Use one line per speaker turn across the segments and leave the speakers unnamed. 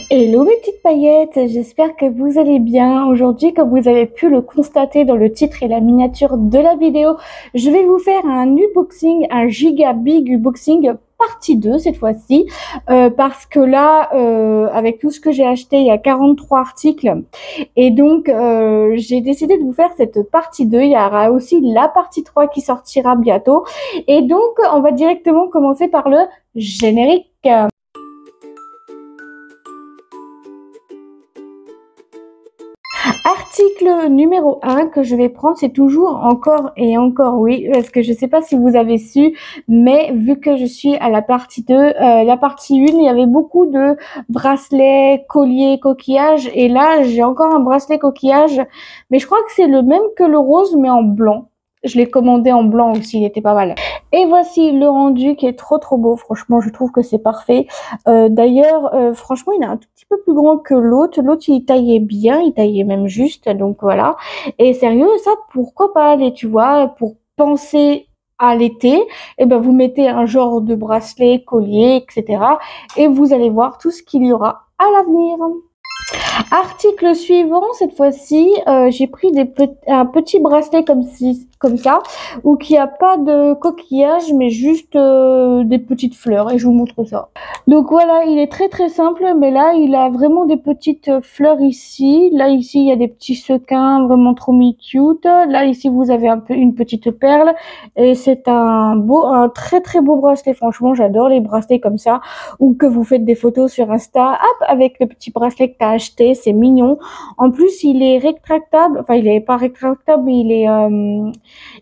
Hello mes petites paillettes, j'espère que vous allez bien. Aujourd'hui, comme vous avez pu le constater dans le titre et la miniature de la vidéo, je vais vous faire un unboxing, un giga big unboxing partie 2 cette fois-ci, parce que là, avec tout ce que j'ai acheté, il y a 43 articles et donc j'ai décidé de vous faire cette partie 2. Il y aura aussi la partie 3 qui sortira bientôt et donc on va directement commencer par le générique. Article numéro 1 que je vais prendre, c'est toujours encore et encore oui, parce que je sais pas si vous avez su, mais vu que je suis à la partie 2, la partie 1, il y avait beaucoup de bracelets, colliers, coquillages, et là, j'ai encore un bracelet coquillage, mais je crois que c'est le même que le rose, mais en blanc. Je l'ai commandé en blanc aussi, il était pas mal. Et voici le rendu qui est trop beau, franchement, je trouve que c'est parfait. D'ailleurs, franchement, il est un tout petit peu plus grand que l'autre. L'autre, il taillait bien, il taillait même juste, donc voilà. Et sérieux, ça, pourquoi pas aller, tu vois, pour penser à l'été, et ben vous mettez un genre de bracelet, collier, etc. Et vous allez voir tout ce qu'il y aura à l'avenir. Article suivant, cette fois-ci, j'ai pris un petit bracelet comme ça, où qui a pas de coquillage, mais juste des petites fleurs, et je vous montre ça. Donc voilà, il est très simple, mais là, il a vraiment des petites fleurs ici. Là, ici, il y a des petits sequins vraiment trop cute. Là, ici, vous avez une petite perle, et c'est un très beau bracelet. Franchement, j'adore les bracelets comme ça, ou que vous faites des photos sur Insta, hop, avec le petit bracelet que t'as acheté, c'est mignon. En plus, il est rétractable, enfin, il est pas rétractable, mais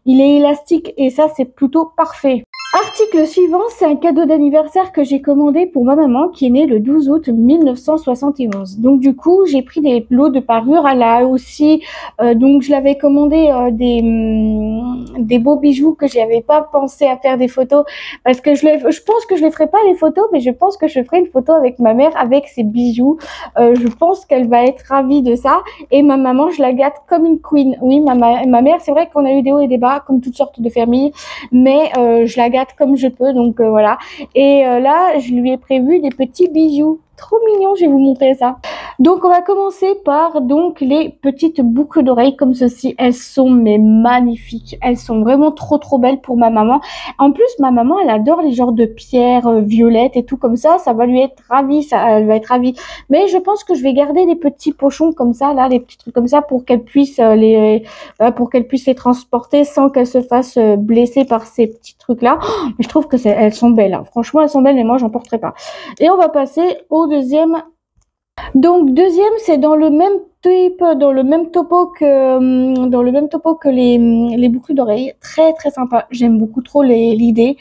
il est élastique, et ça, c'est plutôt parfait. Article suivant, c'est un cadeau d'anniversaire que j'ai commandé pour ma maman qui est née le 12 août 1971. Donc du coup, j'ai pris des lots de parures. Elle a aussi, donc je l'avais commandé des beaux bijoux que j'avais pas pensé à faire des photos parce que je pense que je les ferai pas les photos, mais je pense que je ferai une photo avec ma mère avec ses bijoux. Je pense qu'elle va être ravie de ça. Et ma maman, je la gâte comme une queen. Oui, ma mère, c'est vrai qu'on a eu des hauts et des bas comme toutes sortes de familles, mais je la gâte comme je peux, donc voilà. Et là, je lui ai prévu des petits bijoux. Trop mignon, je vais vous montrer ça. Donc on va commencer par donc les petites boucles d'oreilles comme ceci. Elles sont mais magnifiques. Elles sont vraiment trop belles pour ma maman. En plus, ma maman, elle adore les genres de pierres violettes et tout comme ça. Ça va lui être ravi, elle va être ravie. Mais je pense que je vais garder les petits pochons comme ça, là, les petits trucs comme ça pour qu'elle puisse pour qu'elle puisse les transporter sans qu'elle se fasse blesser par ces petits trucs là. Oh, mais je trouve que elles sont belles. Hein. Franchement, elles sont belles, mais moi, j'en porterai pas. Et on va passer au deuxième. Donc deuxième, c'est dans le même type, dans le même topo que les boucles d'oreilles. Très sympa. J'aime beaucoup trop l'idée.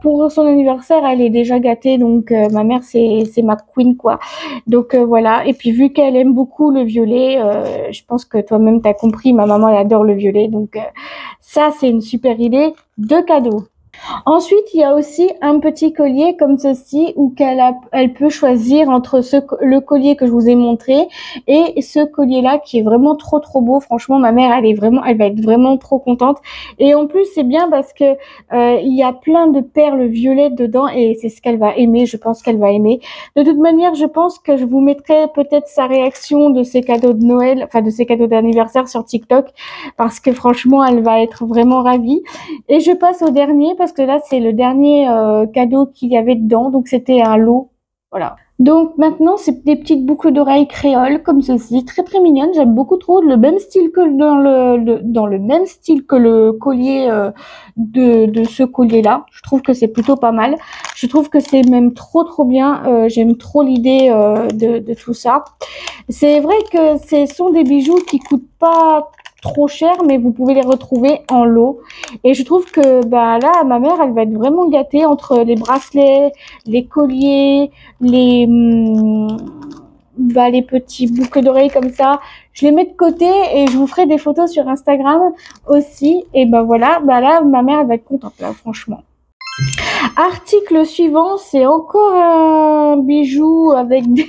Pour son anniversaire, elle est déjà gâtée, donc ma mère c'est ma queen quoi. Donc voilà. Et puis vu qu'elle aime beaucoup le violet, je pense que toi-même t'as compris. Ma maman elle adore le violet, donc ça c'est une super idée de cadeau. Ensuite, il y a aussi un petit collier comme ceci où elle peut choisir entre le collier que je vous ai montré et ce collier-là qui est vraiment trop beau. Franchement, ma mère, elle va être vraiment trop contente. Et en plus, c'est bien parce que il y a plein de perles violettes dedans et c'est ce qu'elle va aimer. Je pense qu'elle va aimer. De toute manière, je pense que je vous mettrai peut-être sa réaction de ses cadeaux de Noël, enfin de ses cadeaux d'anniversaire sur TikTok parce que franchement, elle va être vraiment ravie. Et je passe au dernier parce que là, c'est le dernier cadeau qu'il y avait dedans. Donc, c'était un lot. Voilà. Donc, maintenant, c'est des petites boucles d'oreilles créoles comme ceci. Très mignonnes. J'aime beaucoup trop. Le même style que dans le même style que le collier de ce collier-là. Je trouve que c'est plutôt pas mal. Je trouve que c'est même trop bien. J'aime trop l'idée de tout ça. C'est vrai que ce sont des bijoux qui coûtent pas trop cher, mais vous pouvez les retrouver en lot. Et je trouve que bah là, ma mère, elle va être vraiment gâtée entre les bracelets, les colliers, les petits boucles d'oreilles comme ça. Je les mets de côté et je vous ferai des photos sur Instagram aussi. Et bah voilà, bah là, ma mère, elle va être contente là, franchement. Article suivant, c'est encore un bijou avec des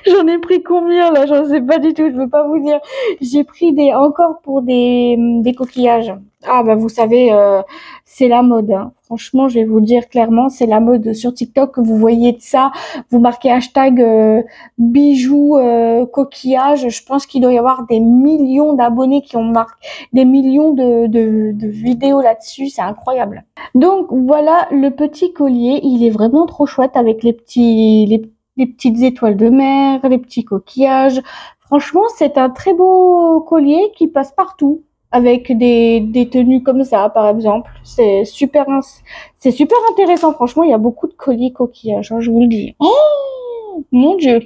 J'en ai pris combien là? J'en sais pas du tout, je peux pas vous dire. J'ai pris encore pour des coquillages. Ah bah vous savez, c'est la mode, hein. Franchement, je vais vous dire clairement, c'est la mode sur TikTok. Vous voyez de ça, vous marquez hashtag bijoux coquillages. Je pense qu'il doit y avoir des millions d'abonnés qui ont marqué des millions de vidéos là-dessus. C'est incroyable. Donc voilà le petit collier. Il est vraiment trop chouette avec les petites étoiles de mer, les petits coquillages. Franchement, c'est un très beau collier qui passe partout avec des tenues comme ça, par exemple. C'est super intéressant. Franchement, il y a beaucoup de colliers coquillages, hein, je vous le dis. Oh, mon Dieu.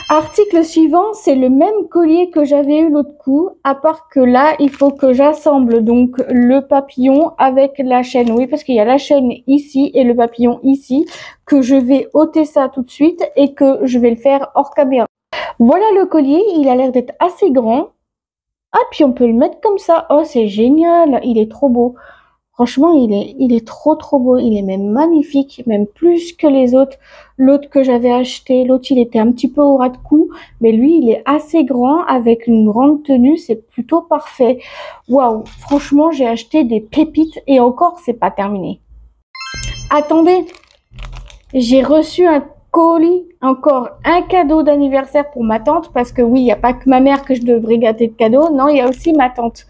Article suivant, c'est le même collier que j'avais eu l'autre coup, à part que là, il faut que j'assemble donc le papillon avec la chaîne. Oui, parce qu'il y a la chaîne ici et le papillon ici, que je vais ôter ça tout de suite et que je vais le faire hors caméra. Voilà le collier, il a l'air d'être assez grand. Ah, puis on peut le mettre comme ça. Oh, c'est génial, il est trop beau. Franchement, il est trop beau. Il est même magnifique, même plus que les autres. L'autre que j'avais acheté, l'autre il était un petit peu au ras de cou, mais lui il est assez grand avec une grande tenue, c'est plutôt parfait. Waouh, franchement j'ai acheté des pépites et encore c'est pas terminé. Attendez, j'ai reçu un colis, encore un cadeau d'anniversaire pour ma tante, parce que oui, il n'y a pas que ma mère que je devrais gâter de cadeaux, non, il y a aussi ma tante.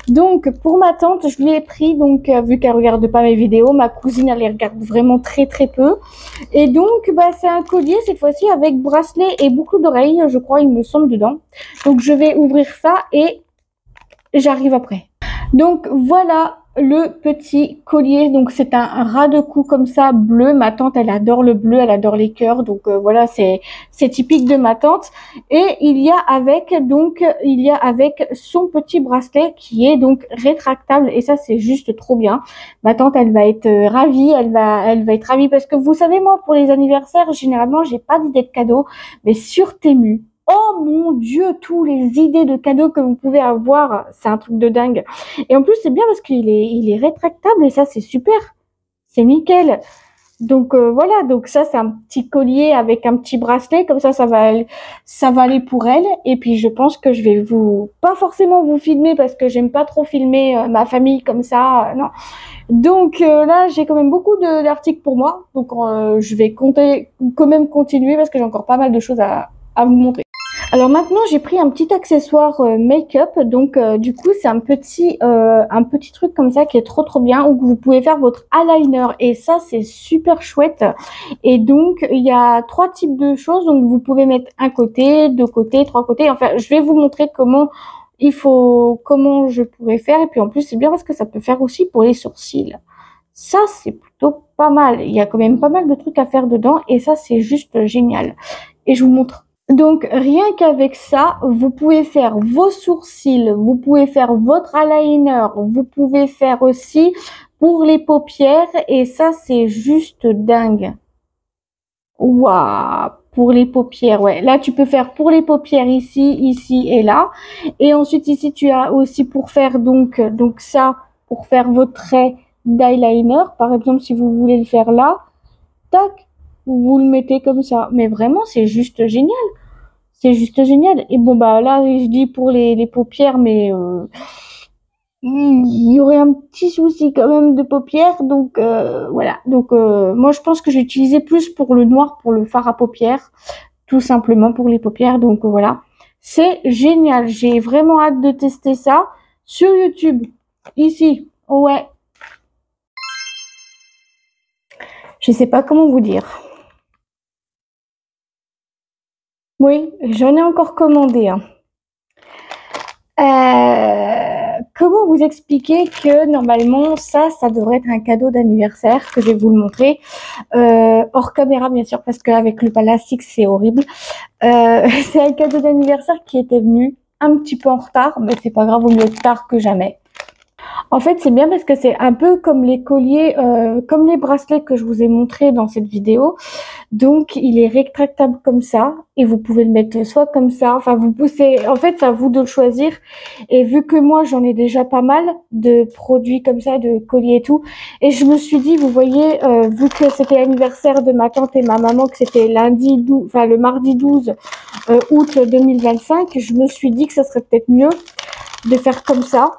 Donc, pour ma tante, je lui ai pris, donc, vu qu'elle regarde pas mes vidéos, ma cousine, elle les regarde vraiment très peu. Et donc, bah, c'est un collier, cette fois-ci, avec bracelet et boucle d'oreilles, je crois, il me semble, dedans. Donc, je vais ouvrir ça et j'arrive après. Donc voilà le petit collier. Donc c'est un ras de cou comme ça bleu. Ma tante elle adore le bleu, elle adore les cœurs. Donc voilà, c'est typique de ma tante. Et il y a avec son petit bracelet qui est donc rétractable et ça c'est juste trop bien. Ma tante elle va être ravie, elle va être ravie parce que vous savez moi pour les anniversaires généralement j'ai pas d'idée de cadeau, mais sur Temu. Oh mon Dieu, tous les idées de cadeaux que vous pouvez avoir, c'est un truc de dingue. Et en plus, c'est bien parce il est rétractable et ça, c'est super. C'est nickel. Donc voilà, donc ça, c'est un petit collier avec un petit bracelet. Comme ça va aller pour elle. Et puis, je pense que je vais pas forcément vous filmer parce que j'aime pas trop filmer ma famille comme ça. Non. Donc là, j'ai quand même beaucoup d'articles pour moi. Donc je vais quand même continuer parce que j'ai encore pas mal de choses à vous montrer. Alors maintenant, j'ai pris un petit accessoire make-up. Donc du coup, c'est un petit truc comme ça qui est trop bien où vous pouvez faire votre eyeliner et ça c'est super chouette. Et donc il y a trois types de choses. Donc vous pouvez mettre un côté, deux côtés, trois côtés. Enfin, je vais vous montrer comment je pourrais faire. Et puis en plus, c'est bien parce que ça peut faire aussi pour les sourcils. Ça, c'est plutôt pas mal. Il y a quand même pas mal de trucs à faire dedans et ça, c'est juste génial. Et je vous montre. Donc, rien qu'avec ça, vous pouvez faire vos sourcils, vous pouvez faire votre eyeliner, vous pouvez faire aussi pour les paupières et ça, c'est juste dingue. Waouh! Pour les paupières, ouais. Là, tu peux faire pour les paupières ici et là. Et ensuite, ici, tu as aussi pour faire donc ça, pour faire vos traits d'eyeliner. Par exemple, si vous voulez le faire là, tac, vous le mettez comme ça. Mais vraiment, c'est juste génial. C'est juste génial. Et bon, bah là, je dis pour les paupières, mais il y aurait un petit souci quand même de paupières. Donc voilà. Donc moi, je pense que j'ai utilisé plus pour le noir, pour le fard à paupières, tout simplement pour les paupières. Donc voilà. C'est génial. J'ai vraiment hâte de tester ça sur YouTube. Ici. Ouais. Je sais pas comment vous dire. Oui, j'en ai encore commandé un. Comment vous expliquer que normalement ça devrait être un cadeau d'anniversaire que je vais vous le montrer hors caméra bien sûr parce qu'avec le plastique c'est horrible. C'est un cadeau d'anniversaire qui était venu un petit peu en retard, mais c'est pas grave, au mieux tard que jamais. En fait, c'est bien parce que c'est un peu comme les colliers, comme les bracelets que je vous ai montré dans cette vidéo. Donc, il est rétractable comme ça et vous pouvez le mettre soit comme ça. Enfin, vous poussez. En fait, c'est à vous de le choisir. Et vu que moi, j'en ai déjà pas mal de produits comme ça, de colliers et tout, et je me suis dit, vous voyez, vu que c'était l'anniversaire de ma tante et ma maman, que c'était lundi 12, enfin le mardi 12 août 2025, je me suis dit que ça serait peut-être mieux de faire comme ça.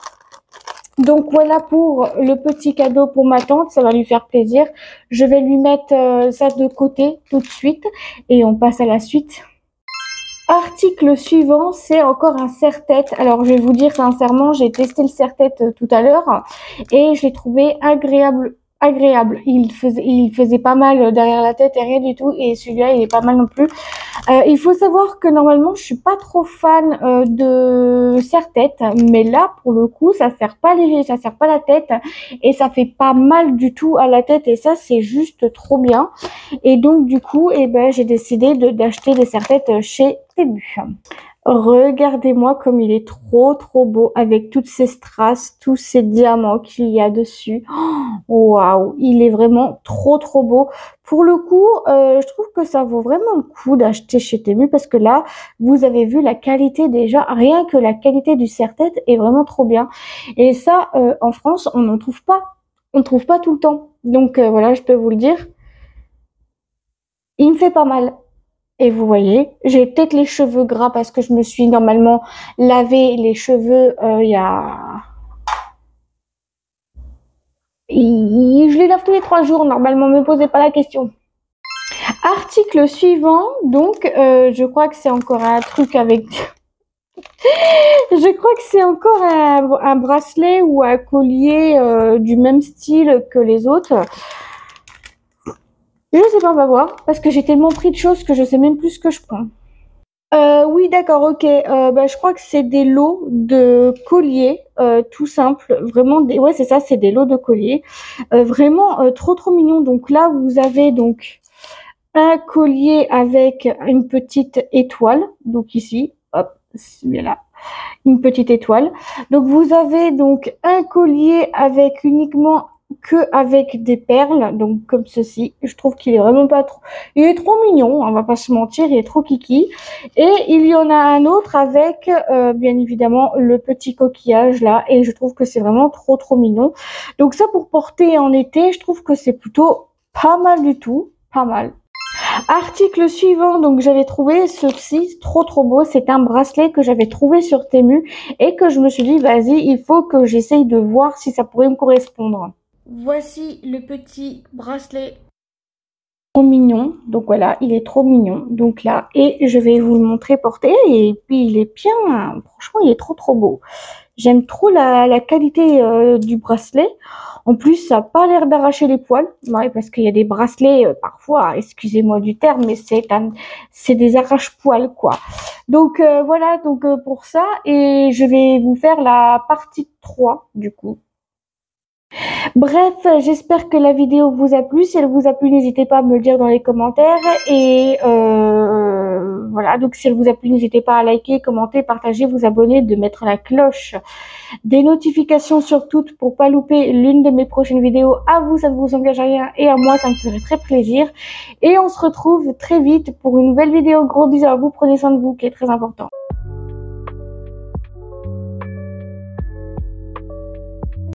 Donc voilà pour le petit cadeau pour ma tante, ça va lui faire plaisir. Je vais lui mettre ça de côté tout de suite et on passe à la suite. Article suivant, c'est encore un serre-tête. Alors je vais vous dire sincèrement, j'ai testé le serre-tête tout à l'heure et je l'ai trouvé agréable. Il faisait pas mal derrière la tête et rien du tout. Et celui-là, il est pas mal non plus. Il faut savoir que normalement, je suis pas trop fan de serre-tête, mais là, pour le coup, ça sert pas la tête et ça fait pas mal du tout à la tête. Et ça, c'est juste trop bien. Et donc, du coup, eh ben, j'ai décidé d'acheter des serre-têtes chez Temu. Regardez-moi comme il est trop beau avec toutes ces strass, tous ces diamants qu'il y a dessus. Waouh, il est vraiment trop beau. Pour le coup, je trouve que ça vaut vraiment le coup d'acheter chez Temu parce que là, vous avez vu la qualité déjà, rien que la qualité du serre-tête est vraiment trop bien. Et ça, en France, on n'en trouve pas. On ne trouve pas tout le temps. Donc voilà, je peux vous le dire. Il me fait pas mal. Et vous voyez, j'ai peut-être les cheveux gras parce que je me suis normalement lavé les cheveux il y a... Je les lave tous les 3 jours, normalement, me posez pas la question. Article suivant, donc je crois que c'est encore un truc avec... Je crois que c'est encore un bracelet ou un collier du même style que les autres. Je sais pas, on va voir, parce que j'ai tellement pris de choses que je sais même plus ce que je prends. Oui, d'accord, ok. Bah, je crois que c'est des lots de colliers, tout simple. Vraiment, ouais, c'est ça, c'est des lots de colliers. Vraiment trop mignon. Donc là, vous avez donc un collier avec une petite étoile. Donc ici, hop, c'est bien là, une petite étoile. Donc vous avez donc un collier avec uniquement que avec des perles, donc comme ceci. Je trouve qu'il est vraiment pas trop... Il est trop mignon, on va pas se mentir, il est trop kiki. Et il y en a un autre avec, bien évidemment, le petit coquillage là. Et je trouve que c'est vraiment trop mignon. Donc ça, pour porter en été, je trouve que c'est plutôt pas mal du tout. Pas mal. Article suivant, donc j'avais trouvé ceci trop beau. C'est un bracelet que j'avais trouvé sur Temu et que je me suis dit, vas-y, il faut que j'essaye de voir si ça pourrait me correspondre. Voici le petit bracelet trop mignon. Donc voilà, il est trop mignon. Donc là, et je vais vous le montrer porté. Et puis il est bien, franchement, il est trop beau. J'aime trop la qualité du bracelet. En plus, ça n'a pas l'air d'arracher les poils. Ouais, parce qu'il y a des bracelets, parfois, excusez-moi du terme, mais c'est des arrache-poils, quoi. Donc voilà, donc pour ça. Et je vais vous faire la partie 3, du coup. Bref, j'espère que la vidéo vous a plu. Si elle vous a plu, n'hésitez pas à me le dire dans les commentaires. Et voilà, donc si elle vous a plu, n'hésitez pas à liker, commenter, partager, vous abonner, de mettre la cloche des notifications sur toutes pour pas louper l'une de mes prochaines vidéos. À vous, ça ne vous engage à rien et à moi, ça me ferait très plaisir. Et on se retrouve très vite pour une nouvelle vidéo. Gros bisous à vous, prenez soin de vous qui est très important.